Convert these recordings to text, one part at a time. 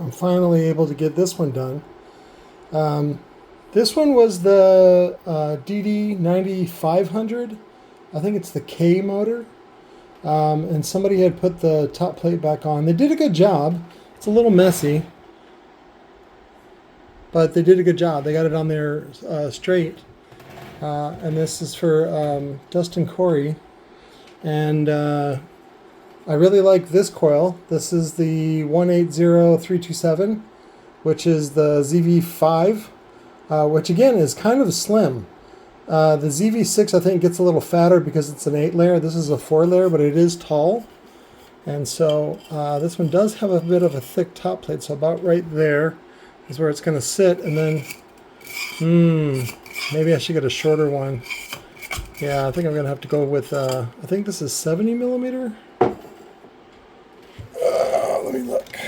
I'm finally able to get this one done. This one was the DD9500. I think it's the K motor. And somebody had put the top plate back on. They did a good job. It's a little messy, but they did a good job. They got it on there straight. And this is for Dustin Corey. And I really like this coil. This is the 180327, which is the ZV5, which again is kind of slim. The ZV6 I think gets a little fatter because it's an 8-layer. This is a 4-layer, but it is tall. And so this one does have a bit of a thick top plate, so about right there is where it's going to sit. And then, maybe I should get a shorter one. Yeah, I think I'm going to have to go with, I think this is 70 millimeter. Let me look.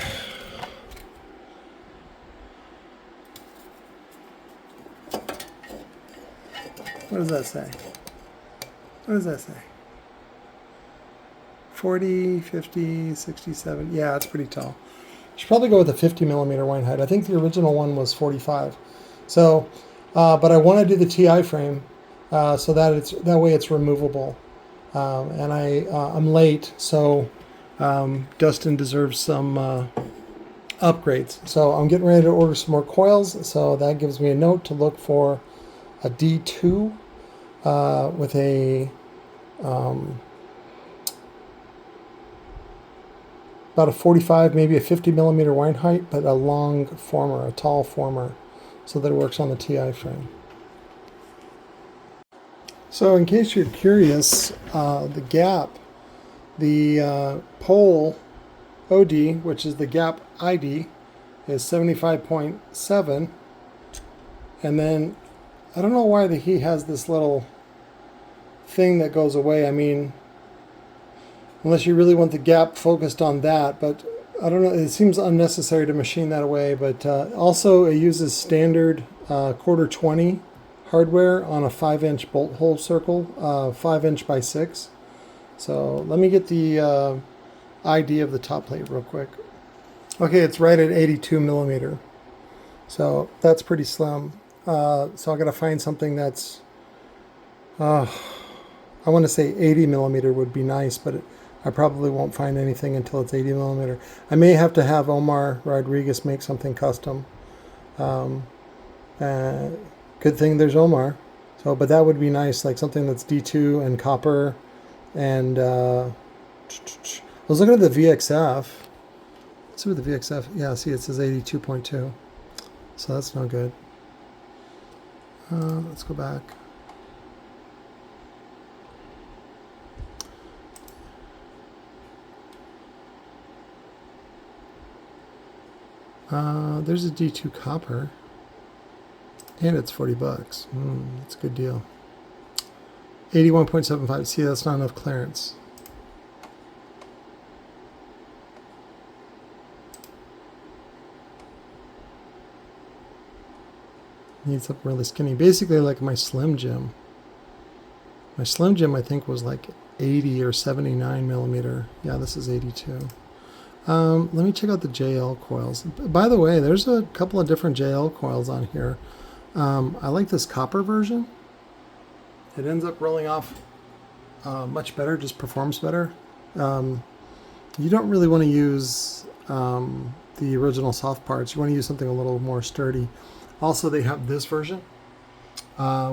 What does that say? What does that say? 40, 50, 67. Yeah, it's pretty tall. Should probably go with a 50 millimeter wine height. I think the original one was 45. So, but I want to do the TI frame so that way it's removable. And I'm late, so Dustin deserves some upgrades. So I'm getting ready to order some more coils. So that gives me a note to look for a D2 with a about a 45, maybe a 50 millimeter wine height, but a long former, a tall former, so that it works on the TI frame. So in case you're curious, the gap, the pole OD, which is the gap ID, is 75.7, and then I don't know why he has this little thing that goes away. I mean, unless you really want the gap focused on that, but I don't know, it seems unnecessary to machine that away. But also it uses standard quarter 20 hardware on a 5-inch bolt hole circle, 5-inch by 6. So let me get the ID of the top plate real quick. Okay, it's right at 82 millimeter. So that's pretty slim. So I got to find something that's, I want to say 80 millimeter would be nice, but I probably won't find anything until it's 80 millimeter. I may have to have Omar Rodriguez make something custom. Good thing there's Omar. So, but that would be nice, like something that's D2 and copper. And I was looking at the VXF. Let's see what the VXF. Yeah, see, it says 82.2. So that's no good. Let's go back. There's a D2 copper, and it's 40 bucks. That's a good deal. 81.75. See, that's not enough clearance. Need something really skinny. Basically like my Slim Jim. My Slim Jim I think was like 80 or 79 millimeter. Yeah, this is 82. Let me check out the JL coils. By the way, there's a couple of different JL coils on here. I like this copper version. It ends up rolling off much better, just performs better. You don't really want to use the original soft parts. You want to use something a little more sturdy. Also, they have this version,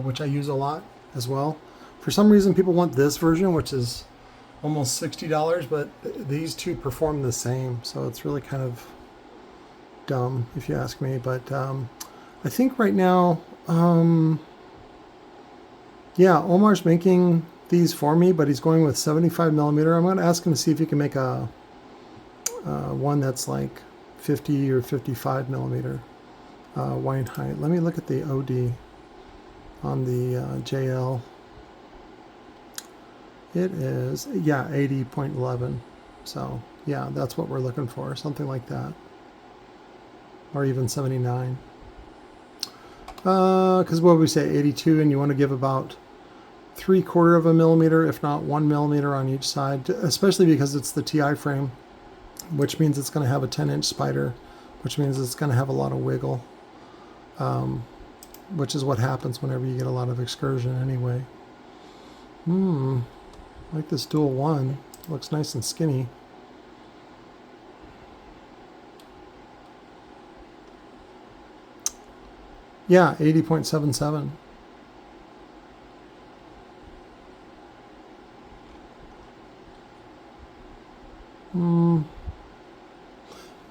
which I use a lot as well. For some reason, people want this version, which is almost $60, but these two perform the same. So it's really kind of dumb, if you ask me. But I think right now, yeah, Omar's making these for me, but he's going with 75 millimeter. I'm going to ask him to see if he can make a one that's like 50 or 55 millimeter. Wine height. Let me look at the OD on the JL. It is, yeah, 80.11. So, yeah, that's what we're looking for. Something like that. Or even 79. Because what would we say, 82, and you want to give about 3/4 of a millimeter, if not 1 millimeter on each side, especially because it's the TI frame, which means it's going to have a 10-inch spider. which means it's going to have a lot of wiggle, which is what happens whenever you get a lot of excursion anyway. I like this dual one. Looks nice and skinny. Yeah, 80.77.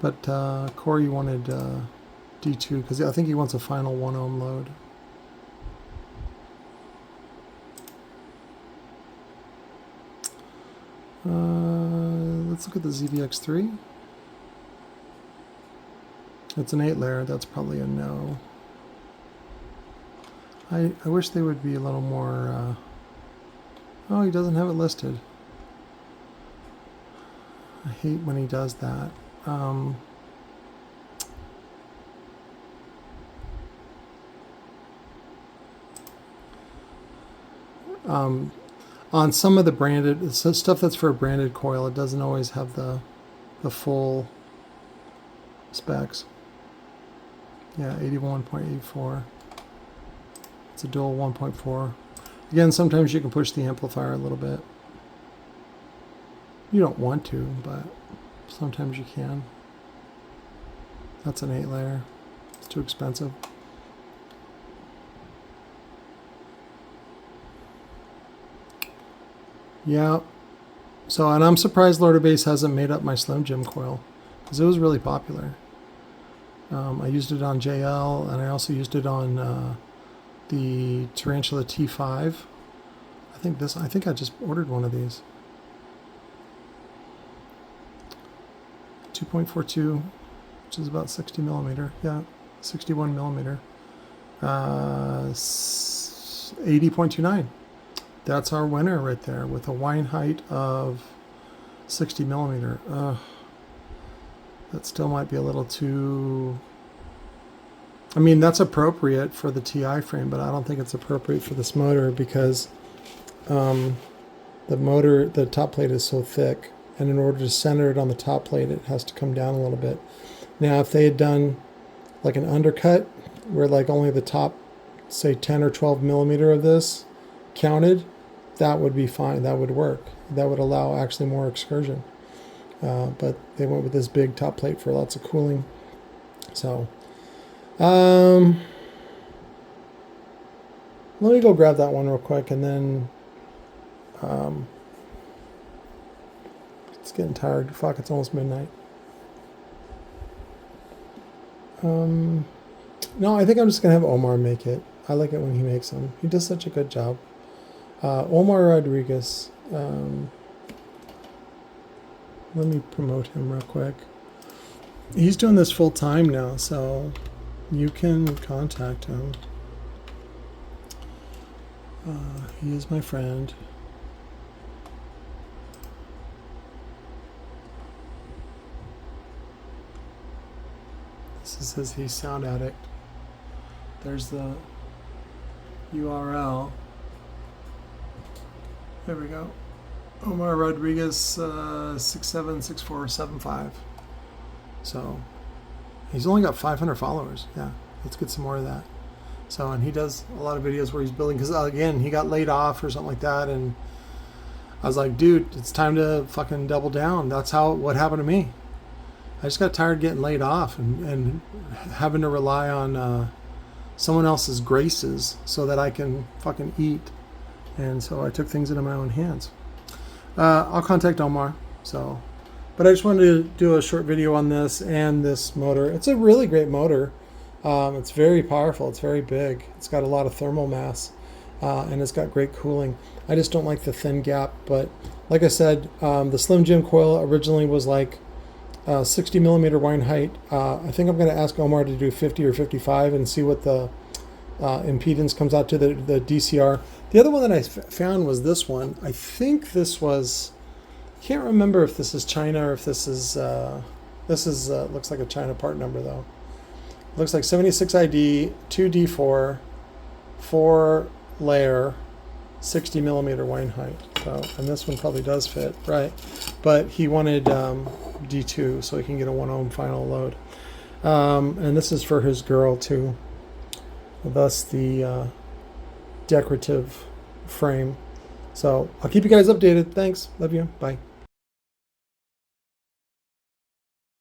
But Corey wanted D2 because I think he wants a final 1 ohm load. Let's look at the ZVX3. It's an 8 layer. That's probably a no. I wish they would be a little more... oh, he doesn't have it listed. I hate when he does that. On some of the branded stuff that's for a branded coil, it doesn't always have the full specs. Yeah, 81.84. It's a dual 1.4. Again, sometimes you can push the amplifier a little bit. You don't want to, but sometimes you can. That's an 8 layer. It's too expensive. Yeah. So, and I'm surprised Lord of Bass hasn't made up my Slim Jim coil, because it was really popular. I used it on JL, and I also used it on the Tarantula T5. I think I just ordered one of these. 2.42, which is about 60 millimeter. Yeah, 61 millimeter. 80.29. That's our winner right there with a wine height of 60 millimeter. That still might be a little too... I mean, that's appropriate for the TI frame, but I don't think it's appropriate for this motor because the top plate is so thick, and in order to center it on the top plate, it has to come down a little bit. Now, if they had done like an undercut, where like only the top, say 10 or 12 millimeter of this counted, that would be fine. That would work. That would allow actually more excursion. But they went with this big top plate for lots of cooling. So, let me go grab that one real quick, and then it's getting tired. Fuck, it's almost midnight. No, I think I'm just gonna have Omar make it. I like it when he makes them. He does such a good job. Omar Rodriguez. Let me promote him real quick. He's doing this full time now, so you can contact him. He is my friend. This says he's Sound Addict. There's the URL. There we go. Omar Rodriguez 676475. So he's only got 500 followers. Yeah, let's get some more of that. So, and he does a lot of videos where he's building, because again, he got laid off or something like that, and I was like, dude, it's time to fucking double down. That's what happened to me. I just got tired of getting laid off and having to rely on someone else's graces so that I can fucking eat. And so I took things into my own hands. I'll contact Omar. So, but I just wanted to do a short video on this and this motor. It's a really great motor. It's very powerful. It's very big. It's got a lot of thermal mass, and it's got great cooling. I just don't like the thin gap. But like I said, the Slim Jim coil originally was like 60 millimeter wine height. I think I'm going to ask Omar to do 50 or 55 and see what the impedance comes out to, the DCR. The other one that I found was this one. I think this was, I can't remember if this is China or if this is looks like a China part number though. It looks like 76 ID, 2D4, 4 layer, 60 millimeter wine height. So, and this one probably does fit, right? But he wanted D2 so he can get a 1 ohm final load. And this is for his girl too. Thus the decorative frame. So I'll keep you guys updated. Thanks. Love you. Bye.